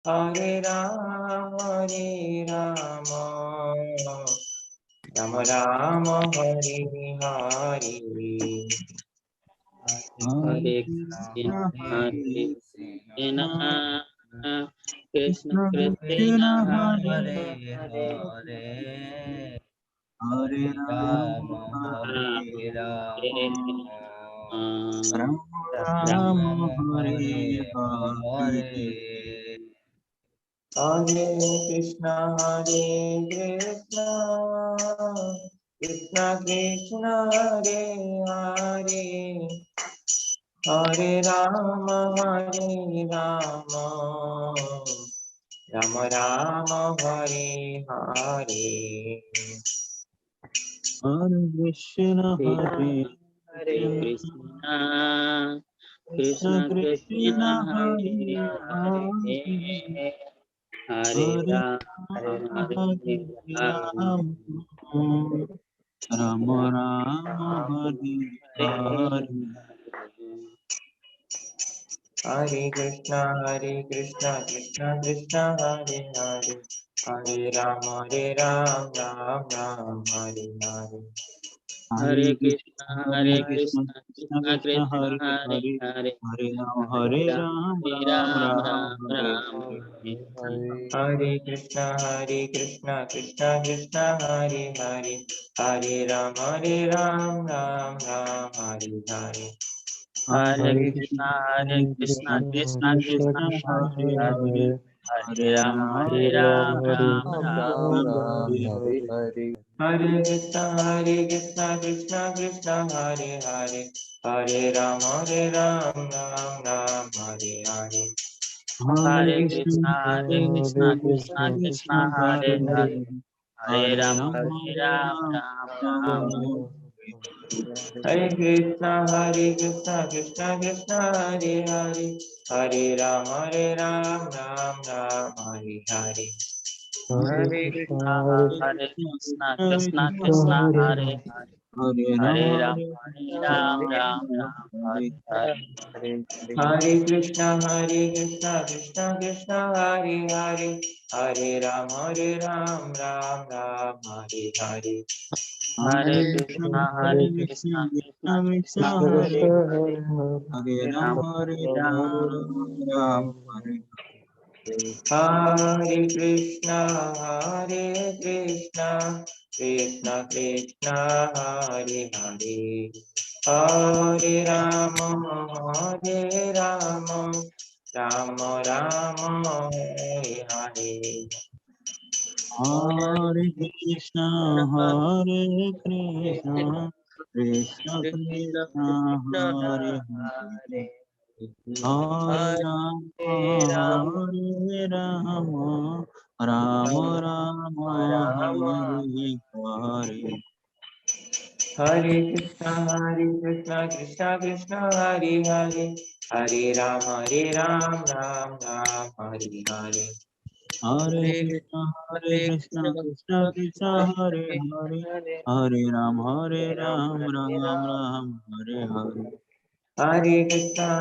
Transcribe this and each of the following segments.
हरे राम राम राम हरे हरे। हरे कृष्ण हरे कृष्ण कृष्ण कृष्ण कृष्ण कृष्ण हरे हरे हरे हरे हरे राम हरे राम राम राम हरे हरे। हरे कृष्ण कृष्ण कृष्ण हरे हरे, हरे राम राम राम हरे हरे। हरे कृष्ण हरे कृष्ण कृष्ण कृष्ण कृष्ण कृष्ण हरे हरे हरे हरे हरे हरे राम हरे हरे राम राम राम हरे हरे। हरे कृष्णा कृष्णा कृष्णा हरे हरे, हरे राम राम हरे हरे। हरे हरे कृष्ण कृष्ण कृष्ण कृष्ण कृष्ण कृष्ण हरे हरे हरे हरे हरे हरे राम राम राम राम राम राम हरे राम हरे। हरे हरे। हरे कृष्णा कृष्णा कृष्णा हरे हरे, हरे राम राम हरे हरे। हरे हरे कृष्ण कृष्ण कृष्ण कृष्ण कृष्ण हरे हरे हरे हरे हरे हरे राम राम राम राम राम हरे हरे हरे। हरे। हरे कृष्णा कृष्णा हरे हरे, हरे राम राम हरे हरे। हरे हरे कृष्ण कृष्ण कृष्ण कृष्ण कृष्ण हरे हरे हरे हरे हरे हरे राम राम राम राम राम हरे कृष्णा कृष्णा हरे हरे, हरे राम राम हरे हरे। हरे हरे कृष्ण कृष्ण कृष्ण कृष्ण कृष्ण हरे हरे हरे हरे हरे हरे राम राम हरे हरे हरे। हरे कृष्णा कृष्णा हरे हरे, हरे राम राम हरे हरे। हरे हरे कृष्ण कृष्ण कृष्ण कृष्ण कृष्ण कृष्ण हरे हरे हरे हरे हरे राम राम राम हरे हरे कृष्णा कृष्णा कृष्णा हरे हरे, हरे राम राम हरे हरे। हरे कृष्ण कृष्ण कृष्ण कृष्ण हरे हरे हरे राम राम राम हरे हरे। हरे कृष्णा कृष्णा हरे हरे, हरे राम हरे हरे। हरे कृष्ण कृष्ण कृष्ण हरे हरे हरे राम राम राम हरे हरे। हरे कृष्णा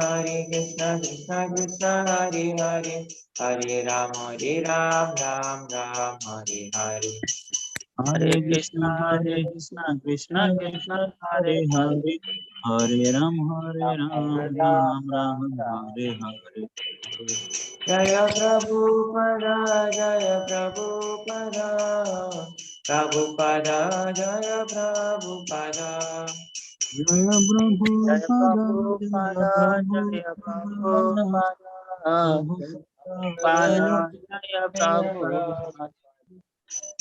हरे हरे, हरे राम हरे हरे। हरे हरे कृष्ण कृष्ण कृष्ण हरे हरे हरे राम राम हरे हरे। जय प्रभुपदा प्रभुपदा जय प्रभुपदा। जय प्रभु जय पद प्रभुपाद जय प्रभु जय पद प्रभुपाद प्रभु पाद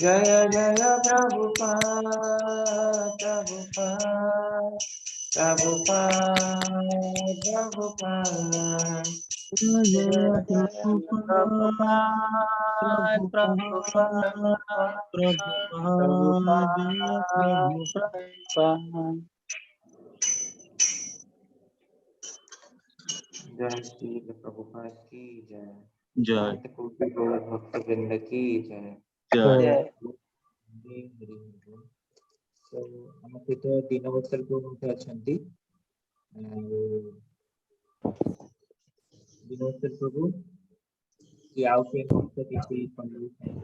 जय जय प्रभुपाद। जय प्रभुपाद। जय प्रभु प्रभुपाद प्रभुपाद प्रभुपाद जय प्रभु। प्रभुपाद। जय श्री प्रभुपाद की जय। जय अनंत कोटि गौर भक्त वृंद की जय। जय। So, ଆମ ସହିତ ଦୀନବତ୍ସଲ ପ୍ରଭୁ ମଧ୍ୟ ଅଛନ୍ତି। ଦୀନବତ୍ସଲ ପ୍ରଭୁ याव के भक्त किसी पंडित हैं।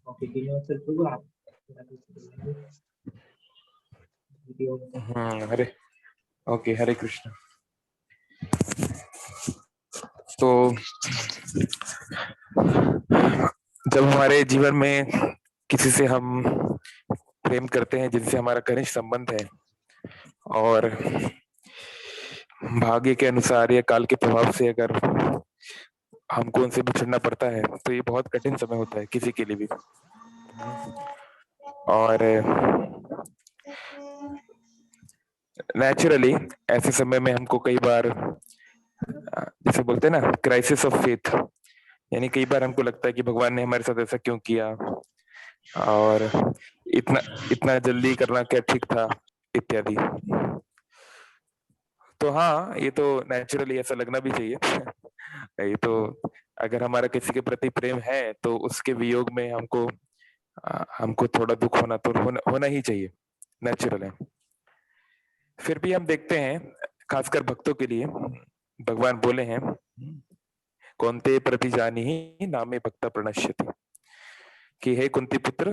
ओके दिनों प्रभु आप वीडियो हरे ओके, हरे कृष्ण। तो जब हमारे जीवन में किसी से हम प्रेम करते हैं, जिनसे हमारा घनिष्ठ संबंध है, और भाग्य के अनुसार या काल के प्रभाव से अगर हमको उनसे बिछड़ना पड़ता है, तो ये बहुत कठिन समय होता है किसी के लिए भी। और नेचुरली ऐसे समय में हमको कई बार, जैसे बोलते हैं ना, क्राइसिस ऑफ फेथ, यानी कई बार हमको लगता है कि भगवान ने हमारे साथ ऐसा क्यों किया, और इतना इतना जल्दी करना क्या ठीक था, इत्यादि। तो हाँ, ये तो नेचुरली ऐसा लगना भी चाहिए। ये तो अगर हमारा किसी के प्रति प्रेम है, तो उसके वियोग में हमको थोड़ा दुख होना तो होना ही चाहिए, नेचुरल है। फिर भी हम देखते हैं, खासकर भक्तों के लिए भगवान बोले हैं, कौन्ते प्रति जानी ही नामे भक्ता प्रणश्यति, कि हे कुंती पुत्र,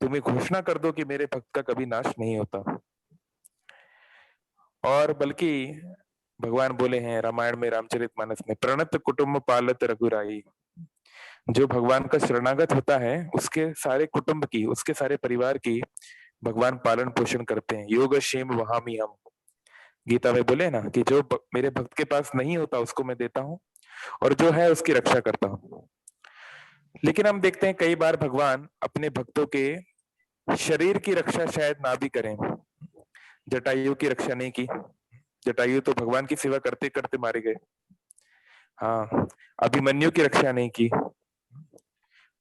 तुम्हें घोषणा कर दो कि मेरे भक्त का कभी नाश नहीं होता। और बल्कि भगवान बोले हैं रामायण में, रामचरितमानस में, प्रणत कुटुंब पालत रघुराई, जो भगवान का शरणागत होता है उसके सारे कुटुंब की, उसके सारे परिवार की भगवान पालन पोषण करते हैं। योग क्षेम वहामी हम, गीता में बोले ना कि जो मेरे भक्त के पास नहीं होता उसको मैं देता हूँ, और जो है उसकी रक्षा करता हूँ। लेकिन हम देखते हैं कई बार भगवान अपने भक्तों के शरीर की रक्षा शायद ना भी करें। जटायु की रक्षा नहीं की, जटायु तो भगवान की सेवा करते करते मारे गए। हाँ, अभिमन्यु की रक्षा नहीं की,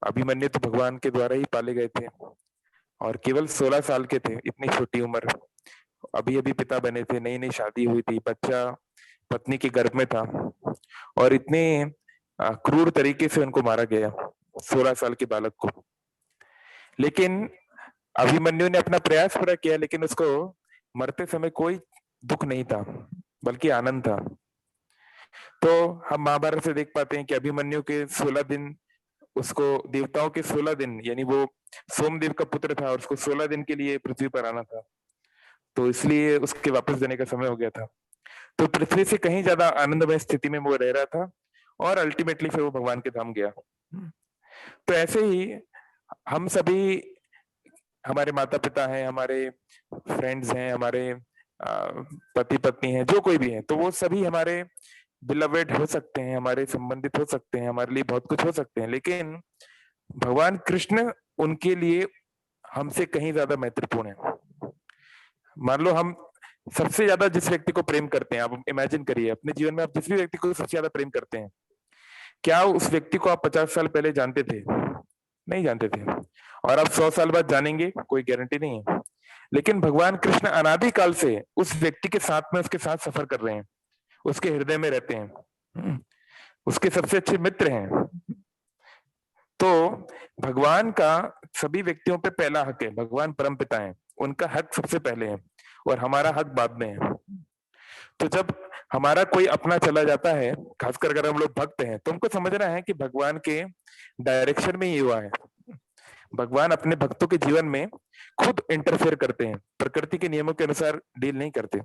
अभिमन्यु तो भगवान के द्वारा ही पाले गए थे, और केवल 16 साल के थे, इतनी छोटी उम्र, अभी अभी पिता बने थे, नई नई शादी हुई थी, बच्चा पत्नी के गर्भ में था, और इतने क्रूर तरीके से उनको मारा गया, 16 साल के बालक को। लेकिन अभिमन्यु ने अपना प्रयास पूरा किया, लेकिन उसको मरते समय कोई दुख नहीं था, बल्कि आनंद था। तो हम महाभारत से देख पाते हैं कि अभिमन्यु के 16 दिन, उसको देवताओं के 16 दिन, यानी वो सोमदेव का पुत्र था और उसको 16 दिन के लिए पृथ्वी पर आना था, तो इसलिए उसके वापस देने का समय हो गया था। तो पृथ्वी से कहीं ज्यादा आनंदमय स्थिति में वो रह रहा था, और अल्टीमेटली फिर वो भगवान के धाम गया। तो ऐसे ही हम सभी, हमारे माता पिता हैं, हमारे फ्रेंड्स हैं, हमारे पति पत्नी हैं, जो कोई भी है, तो वो सभी हमारे बिलवेड हो सकते हैं, हमारे संबंधित हो सकते हैं, हमारे लिए बहुत कुछ हो सकते हैं, लेकिन भगवान कृष्ण उनके लिए हमसे कहीं ज्यादा महत्वपूर्ण है। मान लो हम सबसे ज्यादा जिस व्यक्ति को प्रेम करते हैं, आप इमेजिन करिए अपने जीवन में आप जिस भी व्यक्ति को सबसे ज्यादा प्रेम करते हैं, क्या उस व्यक्ति को आप 50 साल पहले जानते थे? नहीं जानते थे, और आप 100 साल बाद जानेंगे, कोई गारंटी नहीं है। लेकिन भगवान कृष्ण अनादिकाल से उस व्यक्ति के साथ में, उसके साथ सफर कर रहे हैं, उसके हृदय में रहते हैं, उसके सबसे अच्छे मित्र हैं। तो भगवान का सभी व्यक्तियों पे पहला हक है, भगवान परम पिता हैं, उनका हक सबसे पहले है, और हमारा हक बाद में है। तो जब हमारा कोई अपना चला जाता है, खासकर अगर हम लोग भक्त हैं, तो हमको समझना है कि भगवान के डायरेक्शन में ये हुआ है। भगवान अपने भक्तों के जीवन में खुद इंटरफेयर करते हैं, प्रकृति के नियमों के अनुसार डील नहीं करते।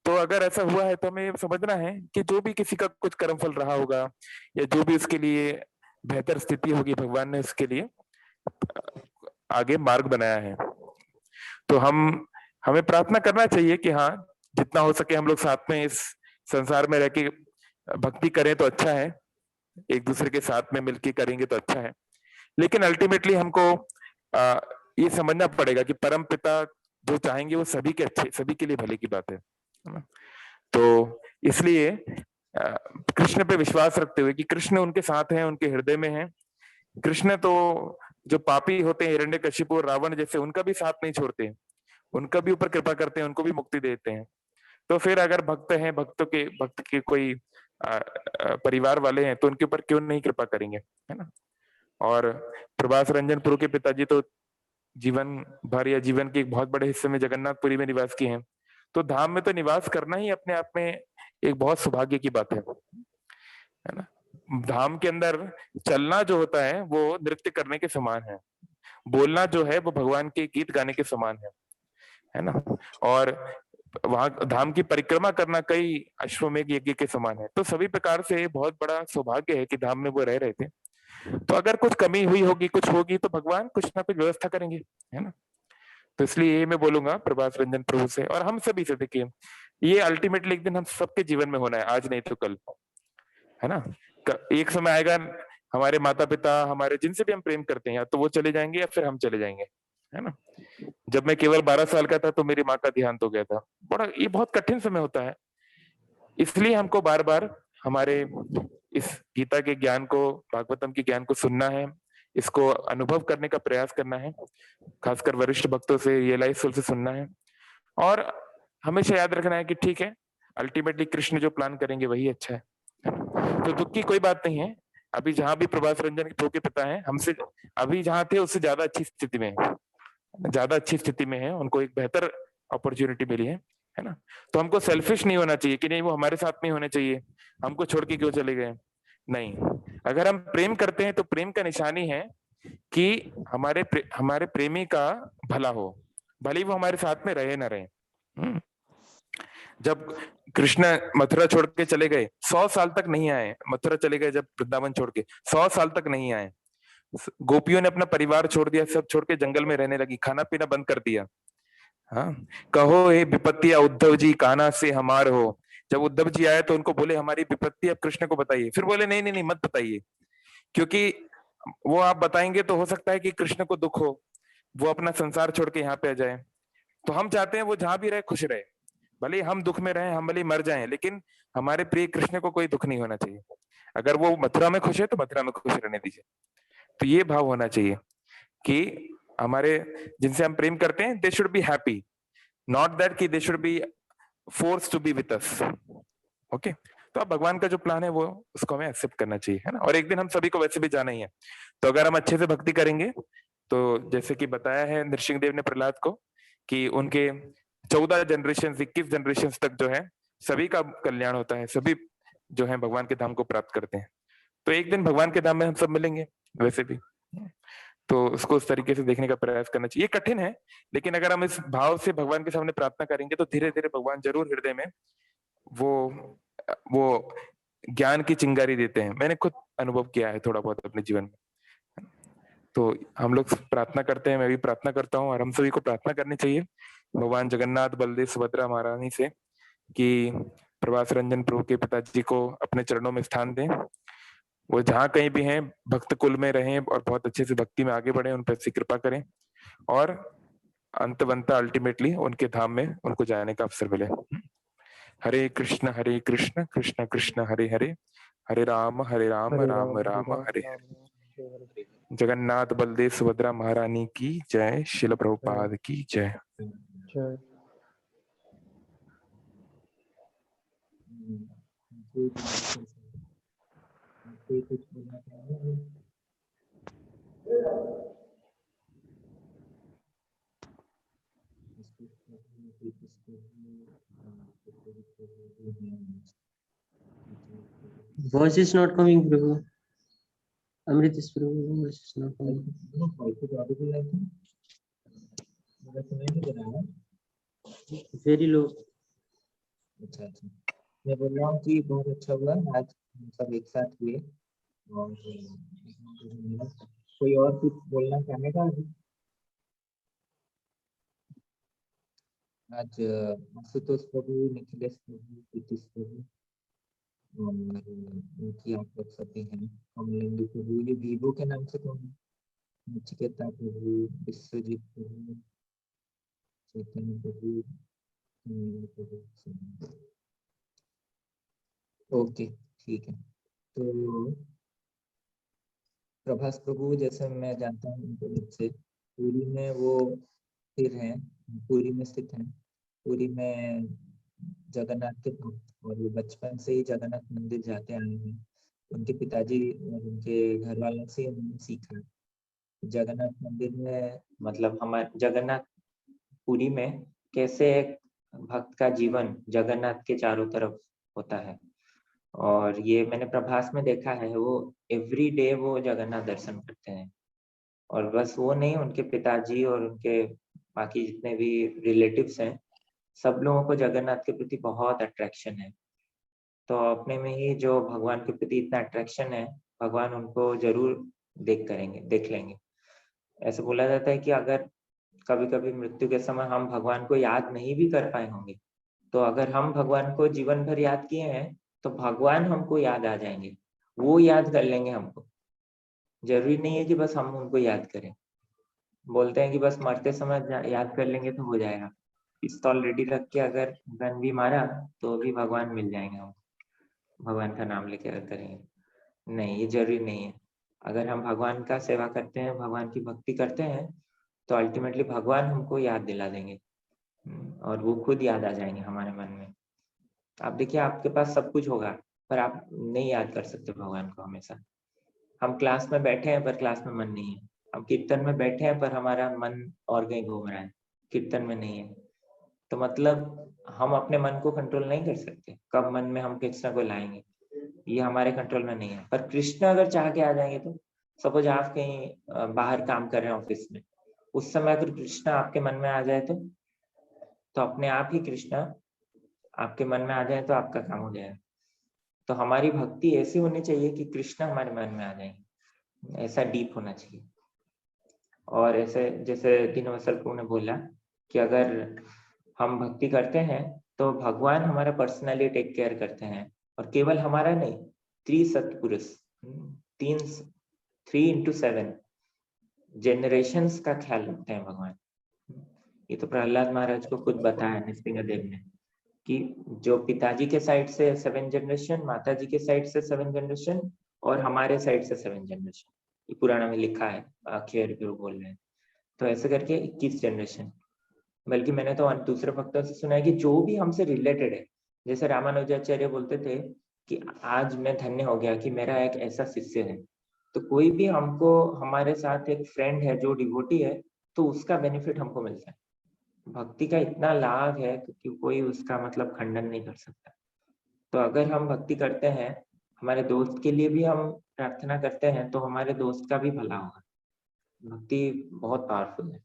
तो अगर ऐसा हुआ है तो हमें समझना है कि जो भी किसी का कुछ कर्मफल रहा होगा, या जो भी उसके लिए बेहतर स्थिति होगी, भगवान ने उसके लिए आगे मार्ग बनाया है। तो हमें प्रार्थना करना चाहिए कि हाँ, जितना हो सके हम लोग साथ में इस संसार में रह के भक्ति करें तो अच्छा है, एक दूसरे के साथ में मिलके करेंगे तो अच्छा है। लेकिन अल्टीमेटली हमको ये समझना पड़ेगा कि परम पिता जो चाहेंगे वो सभी के अच्छे, सभी के लिए भले की बात है ना। तो इसलिए कृष्ण पे विश्वास रखते हुए कि कृष्ण उनके साथ हैं, उनके हृदय में हैं। कृष्ण तो जो पापी होते हैं, हिरण्यकशिपु और रावण जैसे, उनका भी साथ नहीं छोड़ते, उनका भी ऊपर कृपा करते हैं, उनको भी मुक्ति देते हैं। तो फिर अगर भक्त हैं, भक्त के कोई परिवार वाले हैं, तो उनके ऊपर क्यों नहीं कृपा करेंगे, है ना। और प्रभास रंजन पुरु के पिताजी तो जीवन भर या जीवन के एक बहुत बड़े हिस्से में जगन्नाथपुरी में निवास किए हैं, तो धाम में तो निवास करना ही अपने आप में एक बहुत सौभाग्य की बात है ना। धाम के अंदर चलना जो होता है वो नृत्य करने के समान है, बोलना जो है वो भगवान के गीत गाने के समान है ना। और वहां धाम की परिक्रमा करना कई अश्वमेघ यज्ञ के समान है। तो सभी प्रकार से बहुत बड़ा सौभाग्य है कि धाम में वो रह रहे थे। तो अगर कुछ कमी हुई होगी, कुछ होगी, तो भगवान कुछ ना कुछ व्यवस्था करेंगे, है ना। तो इसलिए ये मैं बोलूंगा प्रभास रंजन प्रभु से और हम सभी से, देखिए ये अल्टीमेटली एक दिन हम सबके जीवन में होना है, आज नहीं तो कल, है ना। एक समय आएगा हमारे माता पिता, हमारे जिनसे भी हम प्रेम करते हैं, या तो वो चले जाएंगे या फिर हम चले जाएंगे, है ना। जब मैं केवल 12 साल का था तो मेरी माँ का देहांत हो गया था। ये बहुत कठिन समय होता है, इसलिए हमको बार बार हमारे इस गीता के ज्ञान को, भागवतम के ज्ञान को सुनना है, इसको अनुभव करने का प्रयास करना है, खासकर वरिष्ठ भक्तों से, रियलाइज सोल से सुनना है। और हमेशा याद रखना है कि ठीक है, अल्टीमेटली कृष्ण जो प्लान करेंगे वही अच्छा है। तो दुख की कोई बात नहीं है। अभी जहां भी प्रभास रंजन प्रभु के पिता हैं, हमसे अभी जहां थे उससे ज्यादा अच्छी स्थिति में है, ज्यादा अच्छी स्थिति में है, उनको एक बेहतर अपॉर्चुनिटी मिली है ना। तो हमको सेल्फिश नहीं होना चाहिए कि नहीं वो हमारे साथ में होने चाहिए, हमको छोड़ के क्यों चले गए। नहीं, अगर हम प्रेम करते हैं तो प्रेम का निशानी है कि हमारे प्रेमी का भला हो, भले ही वो हमारे साथ में रहे ना रहे। जब कृष्ण मथुरा छोड़ के चले गए, 100 साल तक नहीं आए, मथुरा चले गए जब वृंदावन छोड़ के 100 साल तक नहीं आए। गोपियों ने अपना परिवार छोड़ दिया, सब छोड़ के जंगल में रहने लगी, खाना पीना बंद कर दिया। हाँ, कहो हे विपत्तिया उद्धव जी, कान्हा से हमार हो। जब उद्धव जी आए तो उनको बोले हमारी विपत्ति अब कृष्ण को बताइए। फिर बोले नहीं नहीं नहीं, मत बताइए, क्योंकि वो आप बताएंगे तो हो सकता है कि कृष्ण को दुख हो, वो अपना संसार छोड़ के यहाँ पे आ जाए। तो हम चाहते हैं वो जहां भी रहे खुश रहे, भले हम दुख में रहे, हम भले मर जाएं, लेकिन हमारे प्रिय कृष्ण को कोई दुख नहीं होना चाहिए। अगर वो मथुरा में खुश है तो मथुरा में खुश रहने दीजिए। तो ये भाव होना चाहिए कि हमारे जिनसे हम प्रेम करते हैं, they should be happy, not that कि they should be force to be with us. Okay, तो अब भगवान का जो प्लान है वो उसको हमें एक्सेप्ट करना चाहिए, है ना। और एक दिन हम सभी को वैसे भी जाना ही है, तो अगर हम अच्छे से भक्ति करेंगे तो जैसे कि बताया है नृसिंह देव ने प्रहलाद को कि उनके 14 जनरेशन, 21 जनरेशन तक जो है सभी का कल्याण होता है, सभी जो है भगवान के धाम को प्राप्त करते हैं। तो एक दिन भगवान के धाम में हम सब मिलेंगे वैसे भी, तो उसको उस तरीके से देखने का प्रयास करना चाहिए। ये कठिन है, लेकिन अगर हम इस भाव से भगवान के सामने प्रार्थना करेंगे तो धीरे धीरे भगवान जरूर हृदय में वो ज्ञान की चिंगारी देते हैं। मैंने खुद अनुभव किया है थोड़ा बहुत अपने जीवन में। तो हम लोग प्रार्थना करते हैं, मैं भी प्रार्थना करता हूँ, और हम सभी को प्रार्थना करनी चाहिए भगवान जगन्नाथ, बलदेव, सुभद्रा महारानी से कि प्रभास रंजन प्रभु के पिताजी को अपने चरणों में स्थान दें। वो जहाँ कहीं भी हैं भक्त कुल में रहें और बहुत अच्छे से भक्ति में आगे बढ़े, उन पर ऐसी कृपा करें, और अंतवंता अल्टीमेटली उनके धाम में उनको जाने का अवसर मिले। हरे कृष्ण कृष्ण कृष्ण हरे हरे, हरे राम राम राम हरे हरे। जगन्नाथ बलदेव सुभद्रा महारानी की जय, शिल प्रभुपाद की जय। कुछ बोलना चाहेंगे? Voice is not coming, Prabhu. Amrit is Prabhu. Voice is not coming. Very low. अच्छा अच्छा, मैं बोल रहा हूँ कि बहुत अच्छा हुआ आज हम सब एक साथ हुए। और कोई और कुछ बोलना चाहेगा? आज आशुतोष प्रभु, निखिलेश प्रभु, प्रीतिश प्रभु और उनकी आप लोग सभी हैं, कमलेंदु प्रभु, ये वीवो के नाम से कौन है? नचिकेता प्रभु, विश्वजीत प्रभु, चैतन्य प्रभु, ओके ठीक है। तो प्रभास प्रभु जैसे मैं जानता हूँ उनको से, पुरी में वो स्थिर हैं, पुरी में स्थित हैं, पुरी में जगन्नाथ के भक्त, और वो बचपन से ही जगन्नाथ मंदिर जाते आए हैं। उनके पिताजी और उनके घर वालों से उन्होंने सीखा। जगन्नाथ मंदिर में मतलब हमारे जगन्नाथ पुरी में कैसे एक भक्त का जीवन जगन्नाथ के चारों तरफ होता है। और ये मैंने प्रभास में देखा है, वो एवरी डे वो जगन्नाथ दर्शन करते हैं। और बस वो नहीं, उनके पिताजी और उनके बाकी जितने भी रिलेटिव्स हैं, सब लोगों को जगन्नाथ के प्रति बहुत अट्रैक्शन है। तो अपने में ही जो भगवान के प्रति इतना अट्रैक्शन है, भगवान उनको जरूर देख लेंगे। ऐसे बोला जाता है कि अगर कभी कभी मृत्यु के समय हम भगवान को याद नहीं भी कर पाए होंगे, तो अगर हम भगवान को जीवन भर याद किए हैं तो भगवान हमको याद आ जाएंगे, वो याद कर लेंगे हमको। जरूरी नहीं है कि बस हम उनको याद करें। बोलते हैं कि बस मरते समय याद कर लेंगे तो हो जाएगा। पिस्तौल रेडी रख के अगर गन भी मारा तो भी भगवान मिल जाएंगे, हम भगवान का नाम लेके करेंगे। नहीं, ये जरूरी नहीं है। अगर हम भगवान का सेवा करते हैं, भगवान की भक्ति करते हैं, तो अल्टीमेटली भगवान हमको याद दिला देंगे और वो खुद याद आ जाएंगे हमारे मन में। आप देखिए, आपके पास सब कुछ होगा पर आप नहीं याद कर सकते भगवान को हमेशा। हम क्लास में बैठे हैं पर क्लास में मन नहीं है। हम कीर्तन में बैठे हैं पर हमारा मन और कहीं घूम रहा है, कीर्तन में नहीं है। तो मतलब हम अपने मन को कंट्रोल नहीं कर सकते, कब मन में हम कृष्ण को लाएंगे ये हमारे कंट्रोल में नहीं है। पर कृष्ण अगर चाह के आ जाएंगे तो सपोज आप कहीं बाहर काम कर रहे हैं ऑफिस में, उस समय अगर कृष्ण आपके मन में आ जाए तो अपने आप ही कृष्ण आपके मन में आ जाए तो आपका काम हो जाएगा। तो हमारी भक्ति ऐसी होनी चाहिए कि कृष्ण हमारे मन में आ जाएंगे, ऐसा डीप होना चाहिए। और ऐसे जैसे दीनवत्सल प्रभु ने बोला कि अगर हम भक्ति करते हैं तो भगवान हमारा पर्सनली टेक केयर करते हैं, और केवल हमारा नहीं, त्रिसत्पुरुष 3 into 7 जनरेशंस का ख्याल रखते हैं भगवान। ये तो प्रहलाद महाराज को खुद बताया नृसिंहदेव ने कि जो पिताजी के साइड से 7 जनरेशन, माता जी के साइड से 7 जनरेशन और हमारे साइड से 7 जनरेशन, ये पुराना में लिखा है, अक्षय बोल रहे हैं। तो ऐसे करके 21 जनरेशन। बल्कि मैंने तो दूसरे भक्तों से सुना है कि जो भी हमसे रिलेटेड है, जैसे रामानुजाचार्य बोलते थे कि आज मैं धन्य हो गया कि मेरा एक ऐसा शिष्य है। तो कोई भी हमको, हमारे साथ एक फ्रेंड है जो डिवोटी है, तो उसका बेनिफिट हमको मिलता है। भक्ति का इतना लाभ है कि कोई उसका मतलब खंडन नहीं कर सकता। तो अगर हम भक्ति करते हैं, हमारे दोस्त के लिए भी हम प्रार्थना करते हैं, तो हमारे दोस्त का भी भला होगा। भक्ति बहुत पावरफुल है।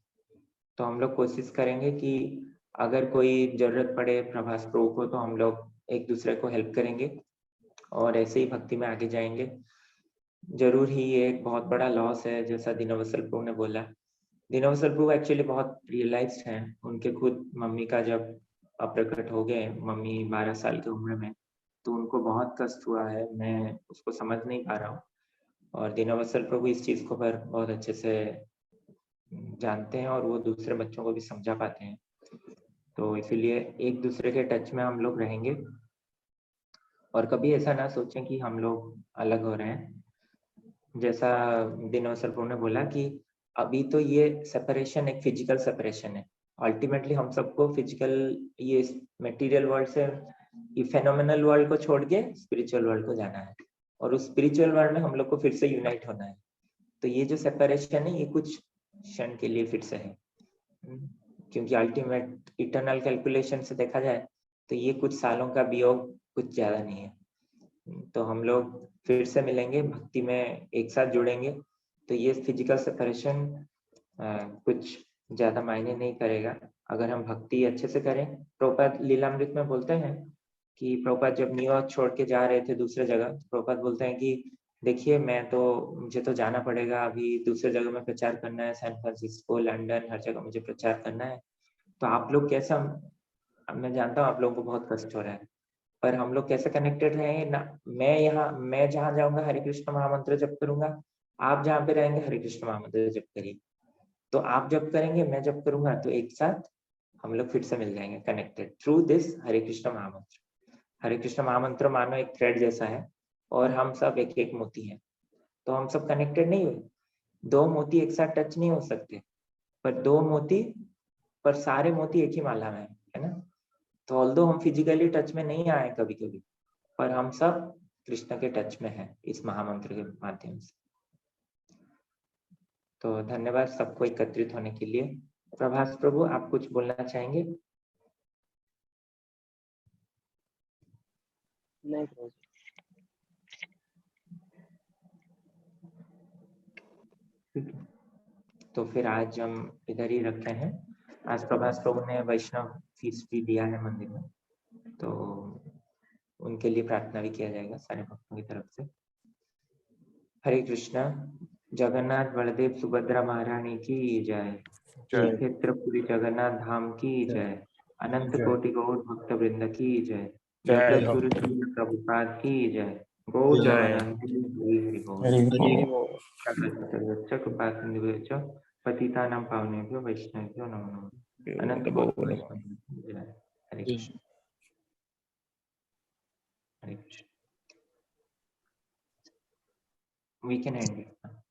तो हम लोग कोशिश करेंगे कि अगर कोई जरूरत पड़े प्रभास प्रभु को, तो हम लोग एक दूसरे को हेल्प करेंगे और ऐसे ही भक्ति में आगे जाएंगे। जरूर ही ये एक बहुत बड़ा लॉस है, जैसा दीनवत्सल प्रभु ने बोला। दीनवत्सल प्रभु एक्चुअली बहुत रियलाइज्ड हैं। उनके खुद मम्मी का जब अप्रकट हो गए, मम्मी 12 साल की उम्र में, तो उनको बहुत कष्ट हुआ है। मैं उसको समझ नहीं पा रहा हूँ, और दीनवत्सल प्रभु इस चीज को पर बहुत अच्छे से जानते हैं और वो दूसरे बच्चों को भी समझा पाते हैं। तो इसीलिए एक दूसरे के टच में हम लोग रहेंगे और कभी ऐसा ना सोचें कि हम लोग अलग हो रहे हैं। जैसा दीनवत्सल प्रभु ने बोला कि अभी तो ये सेपरेशन एक फिजिकल सेपरेशन है। अल्टीमेटली हम सबको फिजिकल, ये मटेरियल वर्ल्ड से, ये फेनोमेनल वर्ल्ड को छोड़ के स्पिरिचुअल वर्ल्ड को जाना है, और उस स्पिरिचुअल वर्ल्ड में हम लोग को फिर से यूनाइट होना है। तो ये जो सेपरेशन है, ये कुछ क्षण के लिए फिर से है, क्योंकि अल्टीमेट इटर्नल कैलकुलेशन से देखा जाए तो ये कुछ सालों का वियोग कुछ ज्यादा नहीं है। तो हम लोग फिर से मिलेंगे, भक्ति में एक साथ जुड़ेंगे, तो ये फिजिकल सेपरेशन कुछ ज्यादा मायने नहीं करेगा अगर हम भक्ति अच्छे से करें। प्रभुपाद लीलामृत में बोलते हैं कि प्रभुपाद जब न्यूयॉर्क छोड़ के जा रहे थे दूसरे जगह, प्रभुपाद बोलते हैं कि देखिए मुझे तो जाना पड़ेगा, अभी दूसरे जगह में प्रचार करना है, सैन फ्रांसिस्को, लंदन, हर जगह मुझे प्रचार करना है। तो आप लोग कैसा, मैं जानता हूँ आप लोगों को बहुत कष्ट हो रहा है, पर हम लोग कैसे कनेक्टेड रहेंगे ना। मैं जहाँ जाऊंगा हरे कृष्ण महामंत्र जप करूंगा, आप जहाँ पे रहेंगे हरे कृष्ण महामंत्र जप करिए। तो आप जप करेंगे, मैं जप करूंगा, तो एक साथ हम लोग फिर से मिल जाएंगे कनेक्टेड थ्रू दिस हरे कृष्ण महामंत्र। हरे कृष्ण महामंत्र मानो एक थ्रेड जैसा है, और हम सब एक एक मोती हैं। तो हम सब कनेक्टेड नहीं हुए, 2 मोती एक साथ टच नहीं हो सकते, पर 2 मोती, पर सारे मोती एक ही माला में है ना। तो ऑल्दो हम फिजिकली टच में नहीं आए कभी कभी, पर हम सब कृष्ण के टच में हैं इस महामंत्र के माध्यम से। तो धन्यवाद सबको एकत्रित होने के लिए। प्रभास प्रभु, आप कुछ बोलना चाहेंगे? नहीं प्रभु जी। ठीक है। तो फिर आज हम इधर ही रखते हैं। आज प्रभास प्रभु ने वैष्णव फीस भी दिया है मंदिर में, तो उनके लिए प्रार्थना भी किया जाएगा सारे भक्तों की तरफ से। हरे कृष्णा। जगन्नाथ बलदेव सुभद्रा महारानी की जय। जय। क्षेत्रपुरी जगन्नाथ धाम की जय। अनंत जय। कोटि गौर भक्त वृंद की जय। जय जगत हो। गुरु श्री प्रभुपाद की जय। गौ जय। भवानंद हरि बोल। हरि कृपासिन्धुभ्यो पतितानां पावनेभ्यो वैष्णवेभ्यो नमो नमः। अनंत कोटि वैष्णव जय। हरे कृष्ण। हरे Krishna. We can end it now.